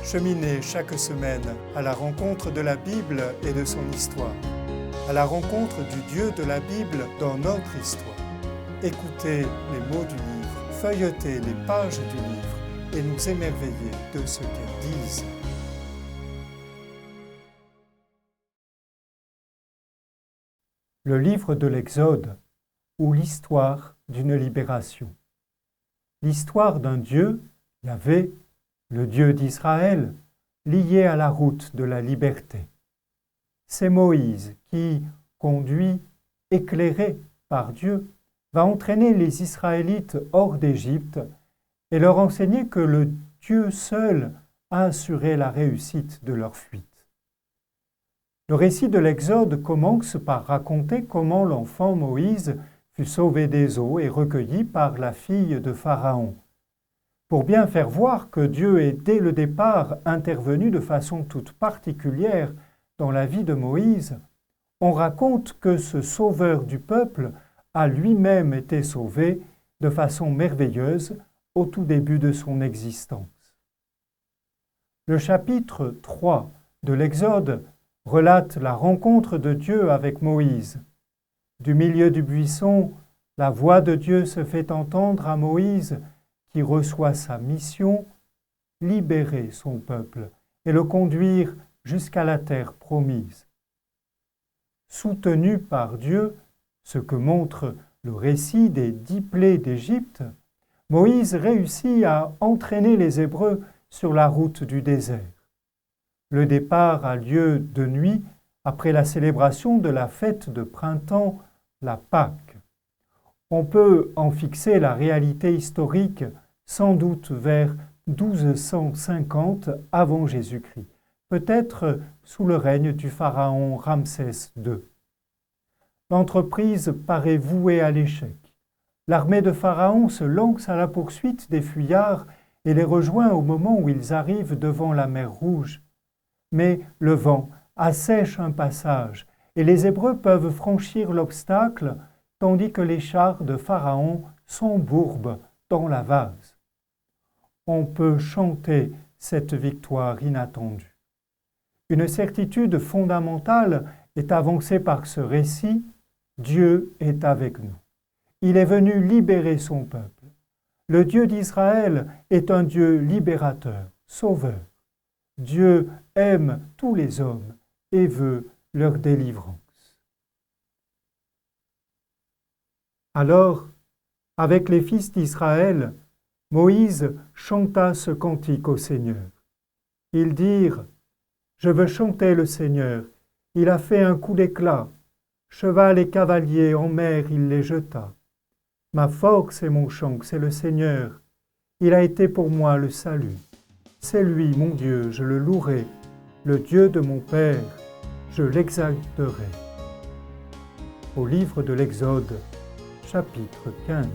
Cheminez chaque semaine à la rencontre de la Bible et de son histoire, à la rencontre du Dieu de la Bible dans notre histoire. Écoutez les mots du livre, feuilletez les pages du livre et nous émerveillez de ce qu'elles disent. Le livre de l'Exode, ou l'histoire d'une libération. L'histoire d'un Dieu, Yahvé, le Dieu d'Israël, lié à la route de la liberté. C'est Moïse qui, conduit, éclairé par Dieu, va entraîner les Israélites hors d'Égypte et leur enseigner que le Dieu seul a assuré la réussite de leur fuite. Le récit de l'Exode commence par raconter comment l'enfant Moïse fut sauvé des eaux et recueilli par la fille de Pharaon, pour bien faire voir que Dieu est dès le départ intervenu de façon toute particulière dans la vie de Moïse. On raconte que ce sauveur du peuple a lui-même été sauvé de façon merveilleuse au tout début de son existence. Le chapitre 3 de l'Exode relate la rencontre de Dieu avec Moïse. Du milieu du buisson, la voix de Dieu se fait entendre à Moïse qui reçoit sa mission, libérer son peuple et le conduire jusqu'à la terre promise. Soutenu par Dieu, ce que montre le récit des 10 plaies d'Égypte, Moïse réussit à entraîner les Hébreux sur la route du désert. Le départ a lieu de nuit après la célébration de la fête de printemps, la Pâque. On peut en fixer la réalité historique sans doute vers 1250 avant Jésus-Christ, peut-être sous le règne du pharaon Ramsès II. L'entreprise paraît vouée à l'échec. L'armée de Pharaon se lance à la poursuite des fuyards et les rejoint au moment où ils arrivent devant la mer Rouge. Mais le vent assèche un passage et les Hébreux peuvent franchir l'obstacle tandis que les chars de Pharaon s'embourbent dans la vase. On peut chanter cette victoire inattendue. Une certitude fondamentale est avancée par ce récit: Dieu est avec nous. Il est venu libérer son peuple. Le Dieu d'Israël est un Dieu libérateur, sauveur. Dieu aime tous les hommes et veut leur délivrance. Alors, avec les fils d'Israël, Moïse chanta ce cantique au Seigneur. Ils dirent: « Je veux chanter le Seigneur, il a fait un coup d'éclat. Cheval et cavalier en mer il les jeta. Ma force et mon chant, c'est le Seigneur. Il a été pour moi le salut. C'est lui, mon Dieu, je le louerai. Le Dieu de mon Père, je l'exalterai. » Au livre de l'Exode, chapitre 15.